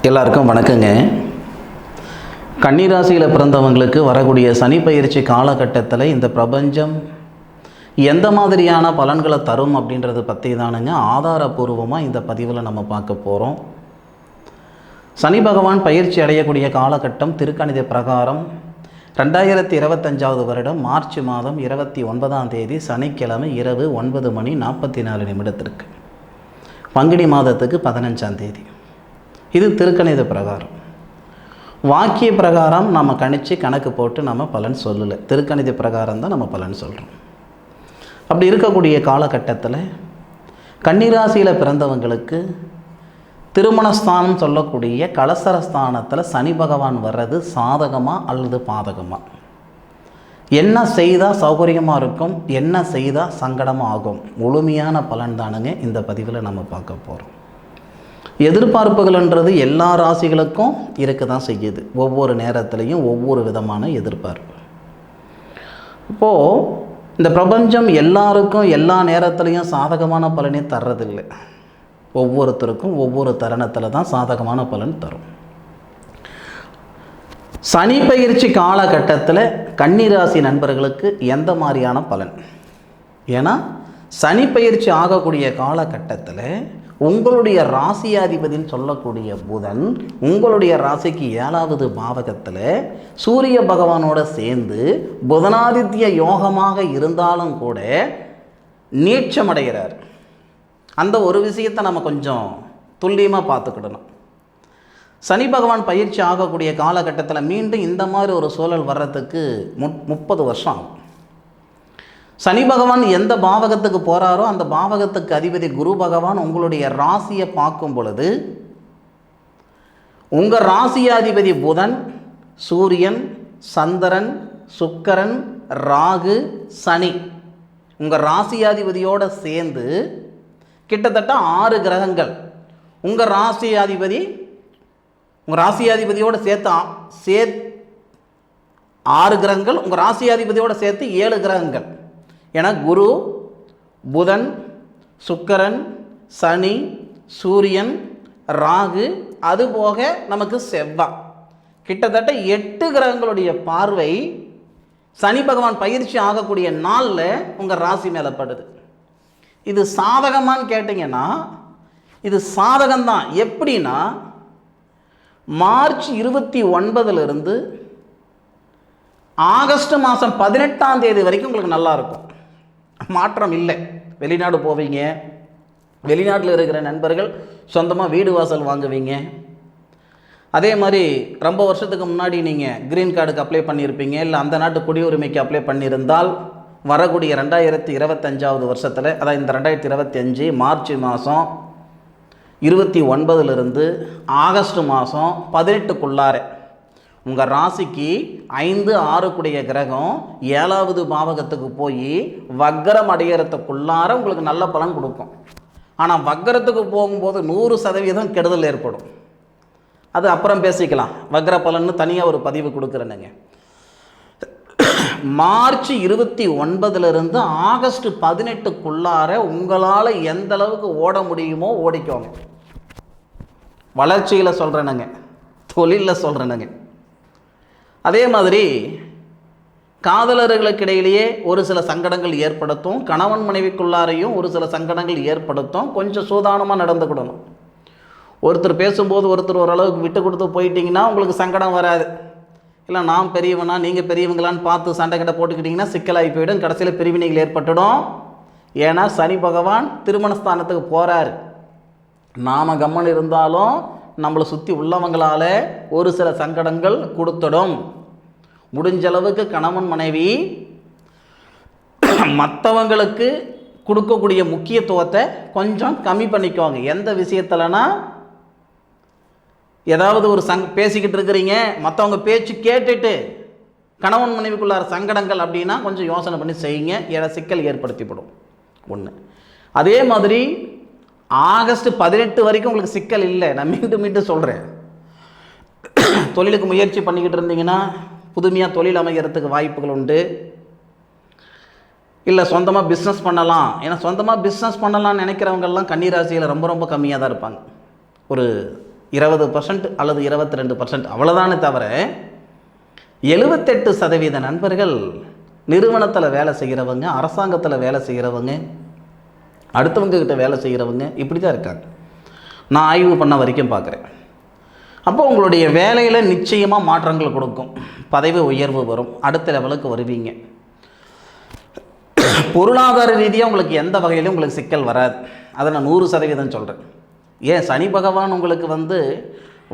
எல்லாருக்கும் வணக்கங்க. கன்னிராசியில் பிறந்தவங்களுக்கு வரக்கூடிய சனி பயிற்சி காலகட்டத்தில் இந்த பிரபஞ்சம் எந்த மாதிரியான பலன்களை தரும் அப்படின்றத பற்றி தானுங்க ஆதாரபூர்வமாக இந்த பதிவில் நம்ம பார்க்க போகிறோம். சனி பகவான் பயிற்சி அடையக்கூடிய காலகட்டம் திருக்கணித பிரகாரம் 2025 வருடம் மார்ச் மாதம் 29ஆம் தேதி சனிக்கிழமை இரவு 9:44 பங்குனி மாதத்துக்கு 15ஆம் தேதி. இது திருக்கணித பிரகாரம். வாக்கிய பிரகாரம் நம்ம கணக்கு போட்டு நம்ம பலன் சொல்லலை. திருக்கணித பிரகாரம் தான் நம்ம பலன் சொல்கிறோம். அப்படி இருக்கக்கூடிய காலகட்டத்தில் கன்னிராசியில் பிறந்தவங்களுக்கு திருமணஸ்தானம் சொல்லக்கூடிய கலசரஸ்தானத்தில் சனி பகவான் வர்றது சாதகமாக அல்லது பாதகமாக, என்ன செய்தால் சௌகரியமாக இருக்கும், என்ன செய்தால் சங்கடமாக ஆகும், முழுமையான பலன் தானுங்க இந்த பதிவில் நம்ம பார்க்க போகிறோம். எதிர்பார்ப்புகள்ன்றது எல்லா ராசிகளுக்கும் இருக்க தான் செய்யுது. ஒவ்வொரு நேரத்துலையும் ஒவ்வொரு விதமான எதிர்பார்ப்பு. இப்போது இந்த பிரபஞ்சம் எல்லாருக்கும் எல்லா நேரத்துலையும் சாதகமான பலனே தர்றதில்லை. ஒவ்வொருத்தருக்கும் ஒவ்வொரு தருணத்தில் தான் சாதகமான பலன் தரும். சனி பயிற்சி காலகட்டத்தில் கன்னிராசி நண்பர்களுக்கு எந்த மாதிரியான பலன்? ஏன்னா சனி பயிற்சி ஆகக்கூடிய காலகட்டத்தில் உங்களுடைய ராசியாதிபதின்னு சொல்லக்கூடிய புதன் உங்களுடைய ராசிக்கு 7வது பாவகத்தில் சூரிய பகவானோட சேர்ந்து புதனாதித்ய யோகமாக இருந்தாலும் கூட நீட்சமடைகிறார். அந்த ஒரு விஷயத்தை நம்ம கொஞ்சம் துல்லியமாக பார்த்துக்கிடணும். சனி பகவான் பயிற்சி ஆகக்கூடிய காலகட்டத்தில் மீண்டும் இந்த மாதிரி ஒரு சூழல் வர்றதுக்கு 30 வருஷம் ஆகும். சனி பகவான் எந்த பாவகத்துக்கு போகிறாரோ அந்த பாவகத்துக்கு அதிபதி குரு பகவான் உங்களுடைய ராசியை பார்க்கும் பொழுது உங்கள் ராசியாதிபதி புதன், சூரியன், சந்திரன், சுக்கிரன், ராகு, சனி உங்கள் ராசியாதிபதியோடு சேர்ந்து கிட்டத்தட்ட 6 கிரகங்கள் உங்கள் ராசியாதிபதியோடு சேர்த்து 6 கிரகங்கள் உங்கள் ராசியாதிபதியோடு சேர்த்து 7 கிரகங்கள். ஏன்னா குரு, புதன், சுக்கிரன், சனி, சூரியன், ராகு, அதுபோக நமக்கு செவ்வாய், கிட்டத்தட்ட 8 கிரகங்களுடைய பார்வை சனி பகவான் பயிற்சி ஆகக்கூடிய நாளில் உங்கள் ராசி மேலே படுது. இது சாதகமானு கேட்டிங்கன்னா இது சாதகம்தான். எப்படின்னா மார்ச் 29 ஆகஸ்ட் மாதம் 18ஆம் தேதி வரைக்கும் உங்களுக்கு நல்லா இருக்கும், மாற்றம் இல்லை. வெளிநாடு போவீங்க, வெளிநாட்டில் இருக்கிற நண்பர்கள் சொந்தமாக வீடு வாசல் வாங்குவீங்க. அதே மாதிரி ரொம்ப வருஷத்துக்கு முன்னாடி நீங்கள் க்ரீன் கார்டுக்கு அப்ளை பண்ணியிருப்பீங்க, இல்லை அந்த நாட்டு குடியுரிமைக்கு அப்ளை பண்ணியிருந்தால் வரக்கூடிய 2025 வருஷத்தில், அதாவது இந்த 2025 மார்ச் மாதம் 29 ஆகஸ்ட் மாதம் 18க்குள்ளார உங்கள் ராசிக்கு 5, 6 கூடிய கிரகம் 7வது பாவகத்துக்கு போய் வக்கரம் அடையிறதுக்குள்ளார உங்களுக்கு நல்ல பலன் கொடுக்கும். ஆனால் வக்கரத்துக்கு போகும்போது 100% கெடுதல் ஏற்படும். அது அப்புறம் பேசிக்கலாம். வக்கர பலன்னு தனியாக ஒரு பதிவு கொடுக்குறேனுங்க. மார்ச் 29 ஆகஸ்ட் 18க்குள்ளார உங்களால் எந்த அளவுக்கு ஓட முடியுமோ ஓடிக்கோங்க. வளர்ச்சியில் சொல்கிறேனுங்க, தொழிலில் சொல்கிறேனுங்க. அதே மாதிரி காதலர்களுக்கு இடையிலேயே ஒரு சில சங்கடங்கள் ஏற்படுத்தும், கணவன் மனைவிக்குள்ளாரையும் ஒரு சில சங்கடங்கள் ஏற்படுத்தும். கொஞ்சம் சூதானமாக நடந்துக்கிடணும். ஒருத்தர் பேசும்போது ஒருத்தர் ஓரளவுக்கு விட்டு கொடுத்து போயிட்டீங்கன்னா உங்களுக்கு சங்கடம் வராது. இல்லை நான் பெரியவனா நீங்கள் பெரியவங்களான்னு பார்த்து சண்டை கடை போட்டுக்கிட்டிங்கன்னா சிக்கலாகி போயிடும், கடைசியில் பிரிவினைகள் ஏற்பட்டுடும். ஏன்னா சனி பகவான் திருமணஸ்தானத்துக்கு போகிறாரு. நாம் கம்மன் இருந்தாலும் நம்மளை சுற்றி உள்ளவங்களால் ஒரு சில சங்கடங்கள் கொடுத்துடும். முடிஞ்சளவுக்கு கணவன் மனைவி மற்றவங்களுக்கு கொடுக்கக்கூடிய முக்கியத்துவத்தை கொஞ்சம் கம்மி பண்ணிக்குவாங்க. எந்த விஷயத்துலனா, ஏதாவது ஒரு பேசிக்கிட்டு இருக்கிறீங்க, மற்றவங்க பேச்சு கேட்டுட்டு கணவன் மனைவிக்குள்ளார சங்கடங்கள் அப்படின்னா கொஞ்சம் யோசனை பண்ணி செய்யுங்க, ஏன்னா சிக்கல் ஏற்படுத்திவிடும். ஒன்று. அதே மாதிரி ஆகஸ்ட் 18 வரைக்கும் உங்களுக்கு சிக்கல் இல்லை. நான் மீண்டும் சொல்கிறேன். தொழிலுக்கு முயற்சி பண்ணிக்கிட்டு இருந்தீங்கன்னா புதுமையாக தொழில் அமைகிறதுக்கு வாய்ப்புகள் உண்டு. இல்லை சொந்தமாக பிஸ்னஸ் பண்ணலாம், ஏன்னா சொந்தமாக பிஸ்னஸ் பண்ணலாம்னு நினைக்கிறவங்கெல்லாம் கன்னிராசியில் ரொம்ப ரொம்ப கம்மியாக தான் இருப்பாங்க. ஒரு 20% அல்லது 22% அவ்வளோதானே தவிர 78% நண்பர்கள் நிறுவனத்தில் வேலை செய்கிறவங்க, அரசாங்கத்தில் வேலை செய்கிறவங்க, அடுத்தவங்க கிட்ட வேலை செய்கிறவங்க இப்படி தான் இருக்காங்க. நான் ஆய்வு பண்ண வரைக்கும் பார்க்குறேன். அப்போ உங்களுடைய வேலையில் நிச்சயமாக மாற்றங்கள் கொடுக்கும், பதவி உயர்வு வரும், அடுத்த லெவலுக்கு வருவீங்க. பொருளாதார ரீதியாக உங்களுக்கு எந்த வகையிலும் உங்களுக்கு சிக்கல் வராது. அதை நான் 100% சொல்கிறேன். ஏன் சனி பகவான் உங்களுக்கு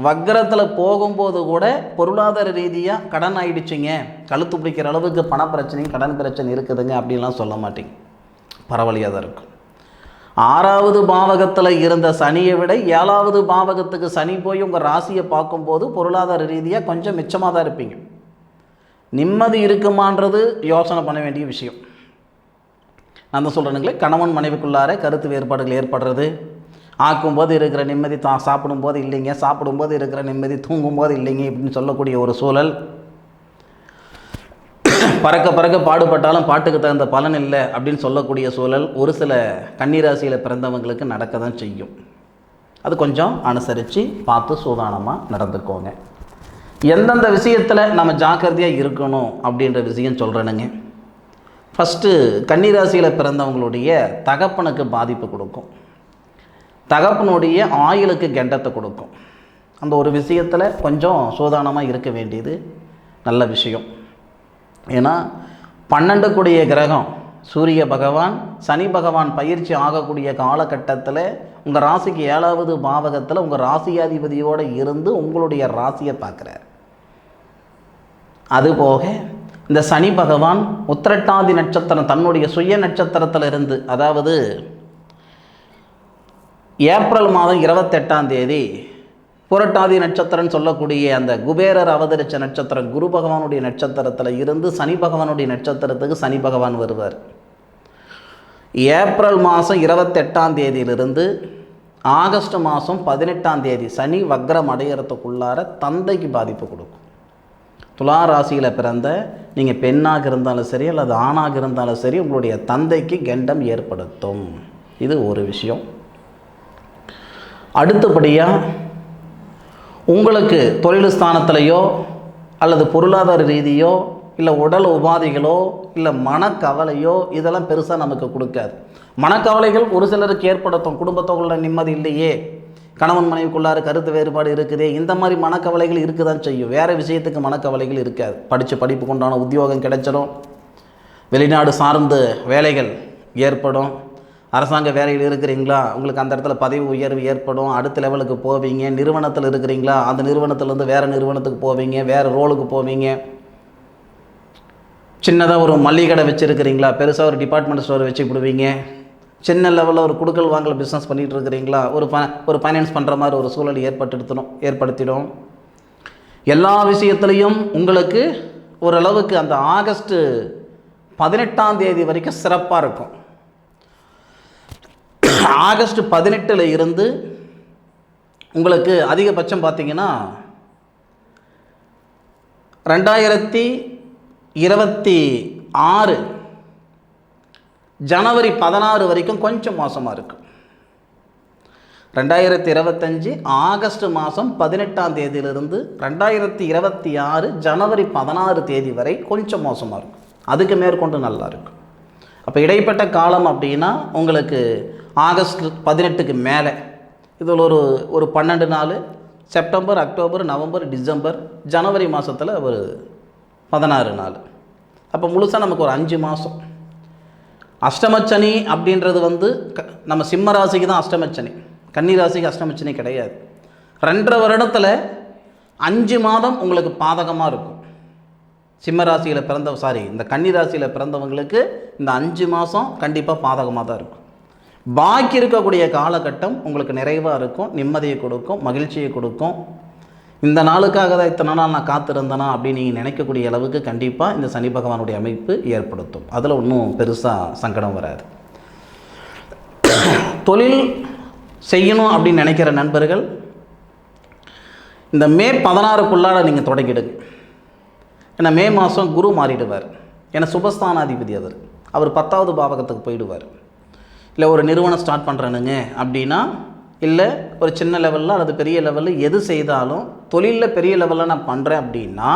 வக்ரத்தில் போகும்போது கூட பொருளாதார ரீதியாக கடன் ஆகிடுச்சிங்க, கழுத்து பிடிக்கிற அளவுக்கு பண பிரச்சனையும் கடன் பிரச்சனை இருக்குதுங்க அப்படின்லாம் சொல்ல மாட்டீங்க. பரவலியாக தான் இருக்கும். 6வது பாவகத்தில் இருந்த சனியை விட 7வது பாவகத்துக்கு சனி போய் உங்கள் ராசியை பார்க்கும்போது பொருளாதார ரீதியாக கொஞ்சம் மிச்சமாக தான் இருப்பீங்க. நிம்மதி இருக்குமான்றது யோசனை பண்ண வேண்டிய விஷயம். நான் தான் சொல்கிறேனுங்களே, கணவன் மனைவிக்குள்ளார கருத்து வேறுபாடுகள் ஏற்படுறது, ஆக்கும்போது இருக்கிற நிம்மதி சாப்பிடும்போது இல்லைங்க, சாப்பிடும்போது இருக்கிற நிம்மதி தூங்கும்போது இல்லைங்க இப்படின்னு சொல்லக்கூடிய ஒரு சூழல், பறக்க பறக்க பாடுபட்டாலும் பாட்டுக்கு தகுந்த பலன் இல்லை அப்படின்னு சொல்லக்கூடிய சூழல் ஒரு சில கன்னிராசியில் பிறந்தவங்களுக்கு நடக்க தான் செய்யும். அது கொஞ்சம் அனுசரித்து பார்த்து சூதானமாக நடந்துக்கோங்க. எந்தெந்த விஷயத்தில் நம்ம ஜாக்கிரதையாக இருக்கணும் அப்படின்ற விஷயம் சொல்கிறேனுங்க. ஃபஸ்ட்டு கன்னிராசியில் பிறந்தவங்களுடைய தகப்பனுக்கு பாதிப்பு கொடுக்கும், தகப்பனுடைய ஆயுளுக்கு கெண்டத்தை கொடுக்கும். அந்த ஒரு விஷயத்தில் கொஞ்சம் சூதானமாக இருக்க வேண்டியது நல்ல விஷயம். ஏன்னா 12 கூடிய கிரகம் சூரிய பகவான் சனி பகவான் பயிற்சி ஆகக்கூடிய காலகட்டத்தில் உங்கள் ராசிக்கு 7வது பாவகத்தில் உங்கள் ராசியாதிபதியோடு இருந்து உங்களுடைய ராசியை பார்க்குறார். அதுபோக இந்த சனி பகவான் உத்திரட்டாதி நட்சத்திரம் தன்னுடைய சுய நட்சத்திரத்தில் இருந்து, அதாவது ஏப்ரல் மாதம் 28ஆம் தேதி புரட்டாதி நட்சத்திரம்னு சொல்லக்கூடிய அந்த குபேரர் அவதரித்த நட்சத்திரம் குரு பகவானுடைய நட்சத்திரத்தில் இருந்து சனி பகவானுடைய நட்சத்திரத்துக்கு சனி பகவான் வருவார். ஏப்ரல் மாதம் 28ஆம் தேதியிலிருந்து ஆகஸ்ட் மாதம் 18ஆம் தேதி சனி வக்ரம் அடையிறதுக்குள்ளார தந்தைக்கு பாதிப்பு கொடுக்கும். துலா ராசியில் பிறந்த நீங்கள் பெண்ணாக இருந்தாலும் சரி அல்லது ஆணாக இருந்தாலும் சரி உங்களுடைய தந்தைக்கு கண்டம் ஏற்படுத்தும். இது ஒரு விஷயம். அடுத்தபடியாக உங்களுக்கு தொழில் ஸ்தானத்திலையோ அல்லது பொருளாதார ரீதியோ இல்லை உடல் உபாதைகளோ இல்லை மனக்கவலையோ இதெல்லாம் பெருசாக நமக்கு கொடுக்காது. மனக்கவலைகள் ஒரு சிலருக்கு ஏற்படுத்தும். குடும்பத்தோட நிம்மதி இல்லையே, கணவன் மனைவிக்குள்ளார கருத்து வேறுபாடு இருக்குதே, இந்த மாதிரி மனக்கவலைகள் இருக்க தான் செய்யும். வேறு விஷயத்துக்கு மனக்கவலைகள் இருக்காது. படிப்புக்கு உண்டான உத்தியோகம் கிடைச்சிடும், வெளிநாடு சார்ந்த வேலைகள் ஏற்படும், அரசாங்க வேலையில் இருக்கிறீங்களா உங்களுக்கு அந்த இடத்துல பதவி உயர்வு ஏற்படும், அடுத்த லெவலுக்கு போவீங்க. நிறுவனத்தில் இருக்கிறீங்களா அந்த நிறுவனத்திலேருந்து வேறு நிறுவனத்துக்கு போவீங்க, வேறு ரோலுக்கு போவீங்க. சின்னதாக ஒரு மளிகை கடை வச்சுருக்கிறீங்களா, பெருசாக ஒரு டிபார்ட்மெண்ட் ஸ்டோர் வச்சு விடுவீங்க. சின்ன லெவலில் ஒரு குடுக்கல் வாங்கல் பிஸ்னஸ் பண்ணிகிட்டு இருக்கிறீங்களா, ஒரு ஃபைனான்ஸ் பண்ணுற மாதிரி ஒரு சூழல் ஏற்படுத்திடும். எல்லா விஷயத்துலேயும் உங்களுக்கு ஓரளவுக்கு அந்த ஆகஸ்ட் 18ஆம் தேதி வரைக்கும் சிறப்பாக இருக்கும். ஆகஸ்ட் 18 இருந்து உங்களுக்கு அதிகபட்சம் பார்த்தீங்கன்னா 2026 ஜனவரி 16 வரைக்கும் கொஞ்சம் மோசமாக இருக்கும். 2025 ஆகஸ்ட் மாதம் 18ஆம் தேதியிலிருந்து 2026 ஜனவரி 16 தேதி வரை கொஞ்சம் மோசமாக இருக்கும். அதுக்கு மேற்கொண்டு நல்லா இருக்கும். அப்போ இடைப்பட்ட காலம் அப்படின்னா உங்களுக்கு ஆகஸ்ட் 18க்கு மேலே இதில் ஒரு 12 நாள், செப்டம்பர், அக்டோபர், நவம்பர், டிசம்பர், ஜனவரி மாதத்தில் ஒரு 16 நாள். அப்போ முழுசாக நமக்கு ஒரு 5 மாதம். அஷ்டமச்சனி அப்படின்றது நம்ம சிம்ம ராசிக்கு தான் அஷ்டமச்சனி, கன்னி ராசிக்கு அஷ்டமச்சனி கிடையாது. 2.5 வருடத்தில் 5 மாதம் உங்களுக்கு பாதகமாக இருக்கும். சிம்ம ராசியில் இந்த கன்னி ராசியில் பிறந்தவங்களுக்கு இந்த 5 மாதம் கண்டிப்பாக பாதகமாக தான் இருக்கும். பாக்கி இருக்கக்கூடிய காலகட்டம் உங்களுக்கு நிறைவாக இருக்கும், நிம்மதியை கொடுக்கும், மகிழ்ச்சியை கொடுக்கும். இந்த நாளுக்காக தான் இத்தனை நாள் நான் காத்திருந்தேனா அப்படின்னு நீங்கள் நினைக்கக்கூடிய அளவுக்கு கண்டிப்பாக இந்த சனி பகவானுடைய அமைப்பு ஏற்படுத்தும். அதில் ஒன்றும் பெருசாக சங்கடம் வராது. தொழில் செய்யணும் அப்படின்னு நினைக்கிற நண்பர்கள் இந்த மே 16க்குள்ளார நீங்கள் தொடங்கிடுங்க. ஏன்னா மே மாதம் குரு மாறிடுவார். ஏன்னா சுபஸ்தானாதிபதி அவர் 10வது பாவகத்துக்கு போயிடுவார். இல்லை ஒரு நிறுவனம் ஸ்டார்ட் பண்ணுறேனுங்க அப்படின்னா இல்லை ஒரு சின்ன லெவலில் அல்லது பெரிய லெவலில் எது செய்தாலும் தொழிலில் பெரிய லெவலில் நான் பண்ணுறேன் அப்படின்னா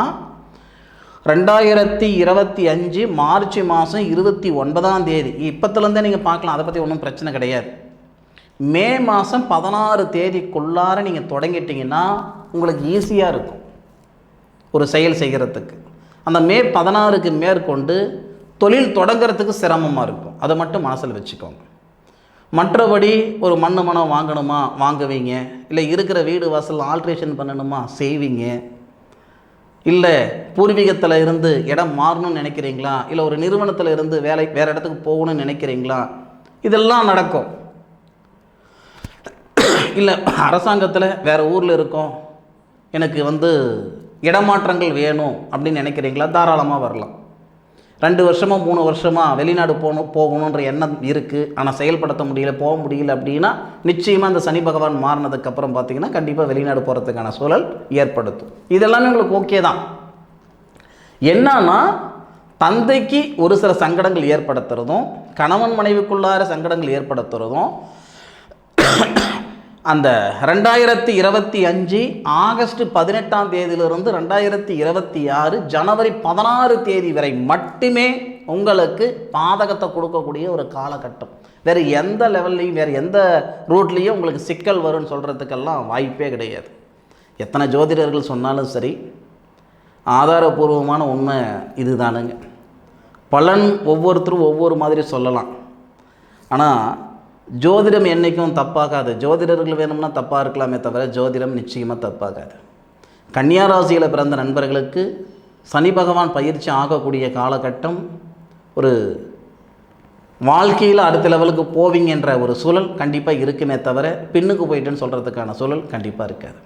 2025 மார்ச் மாதம் 29ஆம் தேதி இப்போத்துலேருந்தே நீங்கள் பார்க்கலாம், அதை பற்றி ஒன்றும் பிரச்சனை கிடையாது. மே மாதம் 16 தேதிக்குள்ளார நீங்கள் தொடங்கிட்டீங்கன்னா உங்களுக்கு ஈஸியாக இருக்கும் ஒரு செயல் செய்கிறதுக்கு. அந்த மே 16க்கு மேற்கொண்டு தொழில் தொடங்கிறதுக்கு சிரமமாக இருக்கும், அதை மட்டும் மனசில் வச்சுக்கோங்க. மற்றபடி ஒரு மனம் வாங்கணுமா வாங்குவீங்க, இல்லை இருக்கிற வீடு வாசல் ஆல்ட்ரேஷன் பண்ணணுமா செய்வீங்க, இல்லை பூர்வீகத்தில் இருந்து இடம் மாறணும்னு நினைக்கிறீங்களா, இல்லை ஒரு நிறுவனத்தில் இருந்து வேறு இடத்துக்கு போகணும்னு நினைக்கிறீங்களா, இதெல்லாம் நடக்கும். இல்லை அரசாங்கத்தில் வேறு ஊரில் இருக்கோம், எனக்கு இடமாற்றங்கள் வேணும் அப்படின்னு நினைக்கிறீங்களா, தாராளமாக வரலாம். 2 வருஷமோ 3 வருஷமா வெளிநாடு போகணுன்ற எண்ணம் இருக்குது, ஆனால் செயல்படுத்த முடியல, போக முடியல அப்படின்னா நிச்சயமாக அந்த சனி பகவான் மாறினதுக்கப்புறம் பார்த்தீங்கன்னா கண்டிப்பாக வெளிநாடு போகிறதுக்கான சூழல் ஏற்படுத்தும். இதெல்லாமே உங்களுக்கு ஓகே தான். என்னன்னா தந்தைக்கு ஒரு சில சங்கடங்கள் ஏற்படுத்துறதும், கணவன் மனைவிக்குள்ளார சங்கடங்கள் ஏற்படுத்துறதும் அந்த 2025 ஆகஸ்ட் 18ஆம் தேதியிலிருந்து 2026 ஜனவரி 16 தேதி வரை மட்டுமே உங்களுக்கு பாதகத்தை கொடுக்கக்கூடிய ஒரு காலகட்டம். வேறு எந்த லெவல்லையும் வேறு எந்த ரூட்லேயும் உங்களுக்கு சிக்கல் வரும்னு சொல்கிறதுக்கெல்லாம் வாய்ப்பே கிடையாது. எத்தனை ஜோதிடர்கள் சொன்னாலும் சரி, ஆதாரபூர்வமான உண்மை இதுதானுங்க. பலன் ஒவ்வொருத்தரும் ஒவ்வொரு மாதிரி சொல்லலாம், ஆனால் ஜோதிடம் என்றைக்கும் தப்பாகாது. ஜோதிடர்கள் வேணும்னா தப்பாக இருக்கலாமே தவிர ஜோதிடம் நிச்சயமாக தப்பாகாது. கன்னியா ராசியில் பிறந்த நண்பர்களுக்கு சனி பகவான் பயிற்சி ஆகக்கூடிய காலகட்டம் ஒரு வாழ்க்கையில் அடுத்த லெவலுக்கு போவீங்கன்ற ஒரு சூழல் கண்டிப்பாக இருக்குமே தவிர பின்னுக்கு போயிட்டுன்னு சொல்கிறதுக்கான சூழல் கண்டிப்பாக இருக்காது.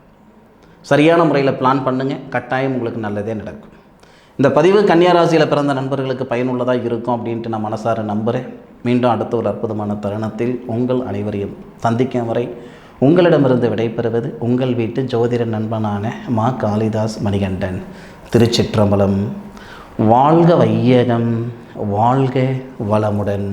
சரியான முறையில் பிளான் பண்ணுங்கள், கட்டாயம் உங்களுக்கு நல்லதே நடக்கும். இந்த பதிவு கன்னியா ராசியில் பிறந்த நண்பர்களுக்கு பயனுள்ளதாக இருக்கும் அப்படின்ட்டு நான் மனசார நம்புகிறேன். மீண்டும் அடுத்த ஒரு அற்புதமான தருணத்தில் உங்கள் அனைவரையும் சந்திக்கும் வரை உங்களிடமிருந்து விடைபெறுவது உங்கள் வீட்டு ஜோதிட நண்பனான மா காளிதாஸ் மணிகண்டன். திருச்சிற்றம்பலம். வாழ்க வையகம், வாழ்க வளமுடன்.